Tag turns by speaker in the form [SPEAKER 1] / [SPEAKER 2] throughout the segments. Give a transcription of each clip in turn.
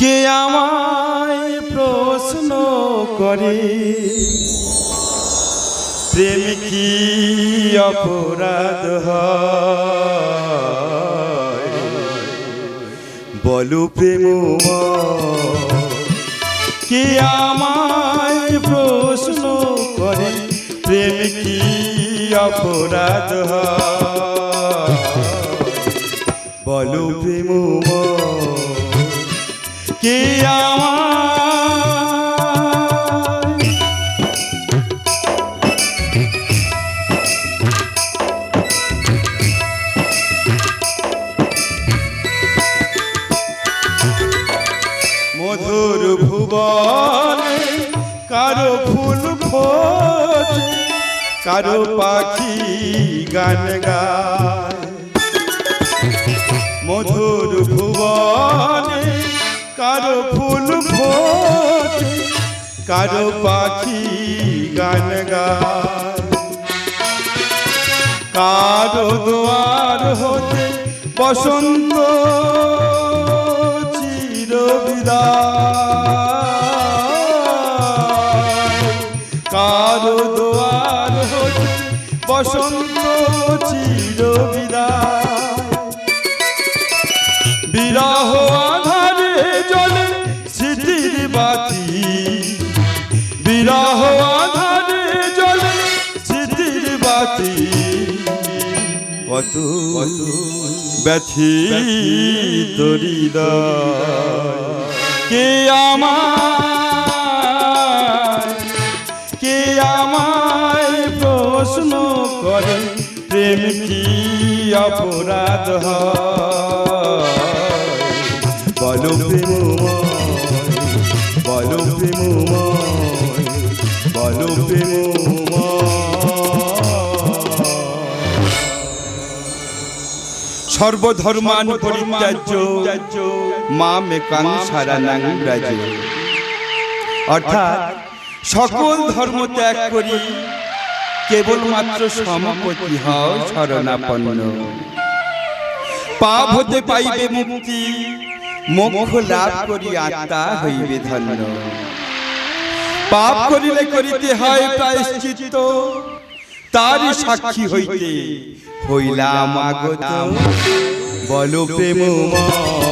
[SPEAKER 1] কে আমায় প্রশ্ন করে প্রেম কি অপরাধ হয় বলো প্রেমময় কে আমায় প্রশ্ন করে প্রেম কি অপরাধ হয় বলো প্রেমময় কে মধুর ভুবনে কারো ফুল ফোটে কারো পাখি গান গায় মধুর ভুবনে কারো ফুল ফোটে কারো পাখি গান গায় কারো দুয়ার হতে বসন্ত চিরবিদায় কারো দুয়ার হতে বসন্ত চিরবিদায় বিরহ আধারে জ্বলে স্মৃতির বাতি বিরহ আধারে জ্বলে স্মৃতির বাতি কত ব্যথিত হৃদয় কে আমায় প্রশ্ন করে প্রেম কি অপরাধ হয় বলো প্রেমময় বলো প্রেমময় বলো প্রেমময় সর্বধর্মান পরিত্যাজ্য মাম একাং শরণং ব্রজ অর্থাৎ সকল ধর্ম ত্যাগ করি কেবলমাত্র সম্পত্তি হও শরণাপন্ন পাপ হতে পাইবে মুক্তি মোক্ষ লাভ করি আত্মা হইবে ধন্য পাপ করিলে করিতে হয় প্রায়শ্চিত্ত তারই সাক্ষী হইতে হইলাম আগত বলো প্রেমময়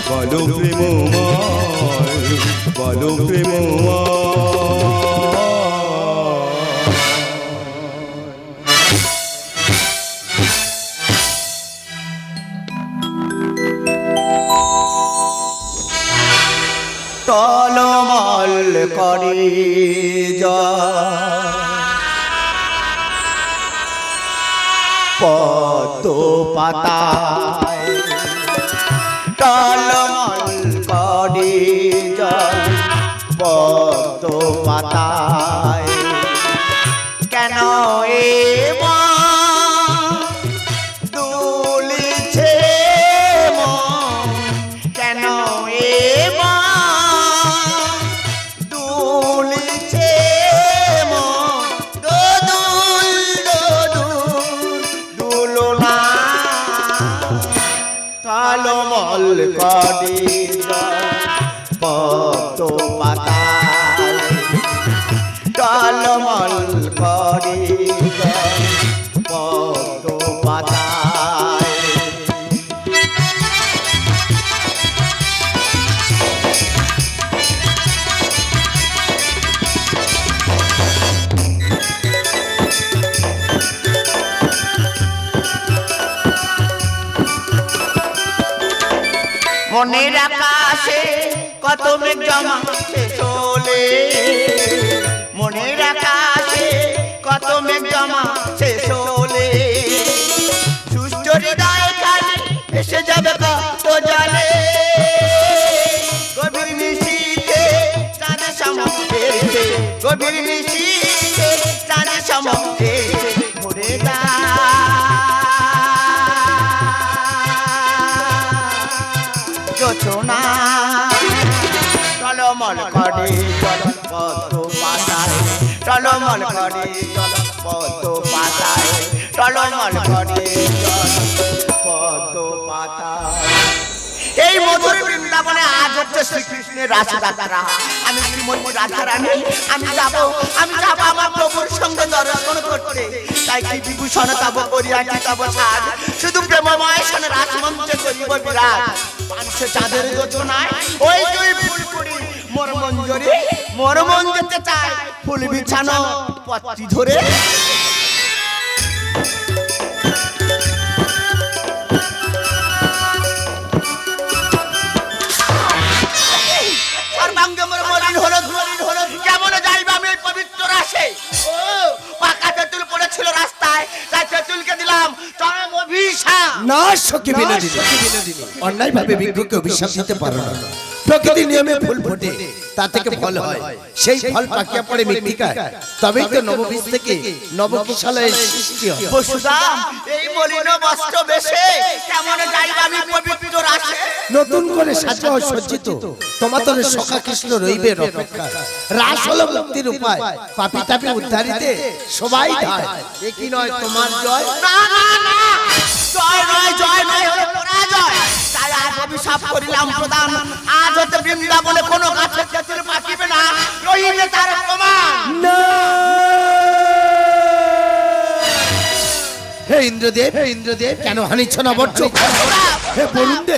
[SPEAKER 1] বলো প্রেমময় বলো প্রেমময়
[SPEAKER 2] টলমল করে পদ্ম পাতায় টলমল করে পদ্ম পাতায় কেন এ দুলিছে কেন এ দুলিছে দুলনা টলমল করে পদ্ম পাতায় টলমল করে পদ্ম পাতায় মনের আকাশে কত মেঘ জমা চলে মনের আকাশে কত মেঘ জমা চলে সুস্থ হৃদয় কালে এসে যাবে কত জলে গভীর নিশীথে চাঁদের সামনে এসে গভীর নিশীথে চাঁদের সম এসে ভরে দা যোচনা টলমল করে জল পদ্ম পাতায় টলমল করে জল পদ্ম পাতায় টলমল করে জল পদ্ম পাতায়। এই মধুর বৃন্দাবনে আজ হচ্ছে শ্রীকৃষ্ণের রাসযাত্রা। আমি শ্রীমতী রাধারানী, আমি যাব আমার প্রভুর সঙ্গে দর্শন করতে। তাই কি বিভূষণ তব করিয়া কি তব সাজ, শুধু প্রেমময় সনে রাসমঞ্চে করিব বিরাজ। পাঁচশো চাঁদের যোজনায় ওই দুই ফুলপুরি মোর মন যেতে চায় ফুল বিছানো পত্তি ধরে। কেমন যাইবা আমি পবিত্র রাশে? ও পাকা তেঁতুল পড়েছিল রাস্তায়, তাই তেঁতুলকে দিলাম চরম অভিশাপ।
[SPEAKER 3] না সখী বিনোদিনী, অন্যায় ভাবে বিজ্ঞকে অভিশাপ দিতে পারো না। প্রকৃতির নিয়মে ফুল ফোটে, তা থেকে ফল হয়, সেই ফল পাকিয়া পড়ে মৃত্তিকায়, তবেই তো নববীজ থেকে নবকিশলয়ের সৃষ্টি হয়।
[SPEAKER 2] বসুদা, এই মলিন বস্ত্র বেশে কেমন যাইবা আমি পবিত্র রাশে?
[SPEAKER 3] নতুন করে সাজা ও সজ্জিত তোমাদের সখা কৃষ্ণ রইবে অপেক্ষা। রাস হলো মুক্তির উপায়, পাপী তাপী উদ্ধারিতে সবাই ধায়। একই নয় তোমার জয়?
[SPEAKER 2] না না না, জয় নয় হলো পরাজয়। তাই আজ অভিশাপ করিলাম প্রদান, আজ হতে বৃন্দাবনে কোনো গাছের তেঁতুল পাকিবে না, রহিবে তার প্রমাণ।
[SPEAKER 3] হে ইন্দ্রদেব, কেন হানিছ না বর্জ্য? হে বরুণ দে,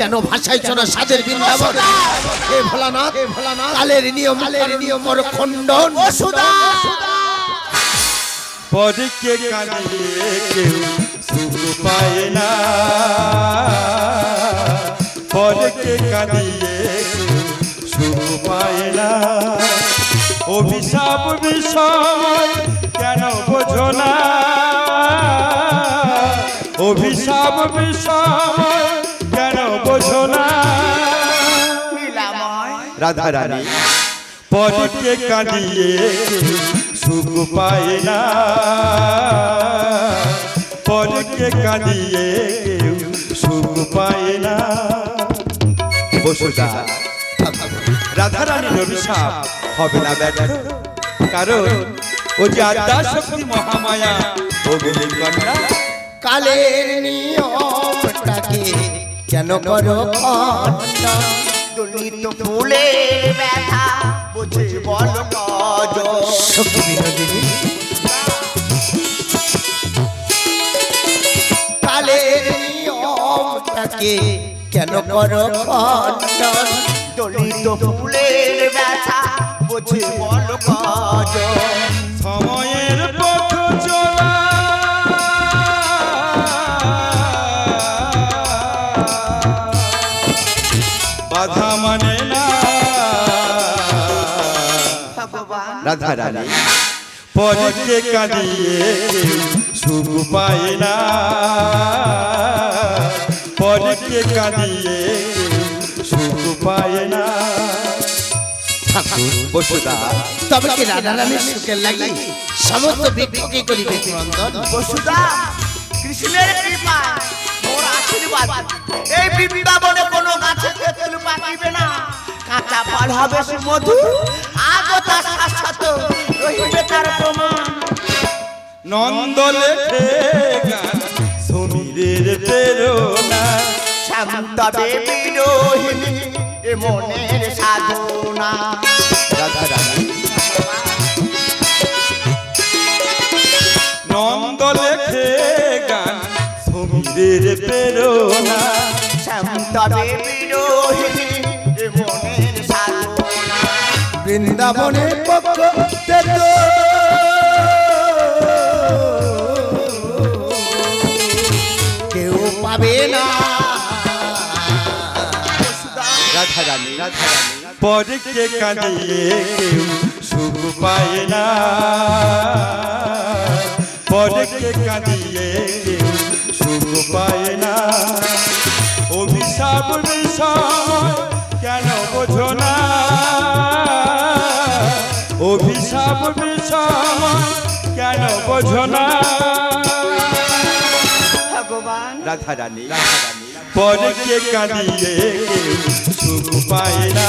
[SPEAKER 3] কেন ভাসাইছ না সাদের বৃন্দাবন? হে ভোলানাথ, কালের নিয়ম মর খণ্ডন।
[SPEAKER 1] পরকে কাঁদিয়ে কেউ সুখ পায় না, পরকে কাঁদিয়ে কেউ সুখ পায় না। অভিশাপ বিষয় কেন বোঝো না, অভিশাপ বিষয় কেন বোঝো না। রাধারানী, পরকে কাঁদিয়ে কেউ সুখ পায় না, পরকে কাঁদিয়ে কেউ সুখ পায় না। বসুদা, রাধারানীর অভিশাপ হবে না ব্যর্থ, কারণ ও যে আদ্যা শক্তি মহামায়া ভগিনী কন্যা।
[SPEAKER 3] কালের নিয়মটাকে কেন করো খণ্ডন?
[SPEAKER 2] দলিত ফুলের ব্যথা বুঝে বল কজ।
[SPEAKER 3] সখী বিনোদিনী, কালের নিয়মটাকে কেন করো খণ্ডন?
[SPEAKER 2] দলিত ফুলের ব্যথা বুঝে বল কজ।
[SPEAKER 1] সময়ের পথ চলা বাধা মানে না। রাধারানী, পরকে কাঁদিয়ে কেউ সুখ পায় না, পরকে কাঁদিয়ে কেউ সুখ পায় না। বসুদা,
[SPEAKER 3] তবে কি রাধারানীর সুখের লাগি সমস্ত বিজ্ঞকে করিবে ক্রন্দন?
[SPEAKER 2] বসুদা, কৃষ্ণের কৃপা মোর আশীর্বাদ, এই বৃন্দাবনে কোনো গাছে তেঁতুল পাকিবে না, কাঁচা ফল হবে সুমধুর, আজও তার শাশ্বত রহিবে তার প্রমাণ।
[SPEAKER 1] নন্দ লেখে গান সমীরের প্রেরণা,
[SPEAKER 2] শ্যামতবে বিরোহিণী এ মনের সাধনা।
[SPEAKER 1] রাধারানী, নন্দ লেখে গান সমীরের প্রেরণা,
[SPEAKER 2] শ্যামতবে বিরোহিণী এ মনের সাধনা।
[SPEAKER 3] বৃন্দাবনের পক্ষ কেউ পাবে না।
[SPEAKER 1] রাধারানী, পরকে কাঁদিয়ে কেউ সুখ পায় না, পরকে কাঁদিয়ে কেউ সুখ পায় না। অভিশাপ বিষয় কেন বোঝো না, অভিশাপ বিষম কেন বোঝো না
[SPEAKER 2] ভগবান
[SPEAKER 1] রাধা রানী পরকে কাঁদিয়ে কেউ সুখ পায় না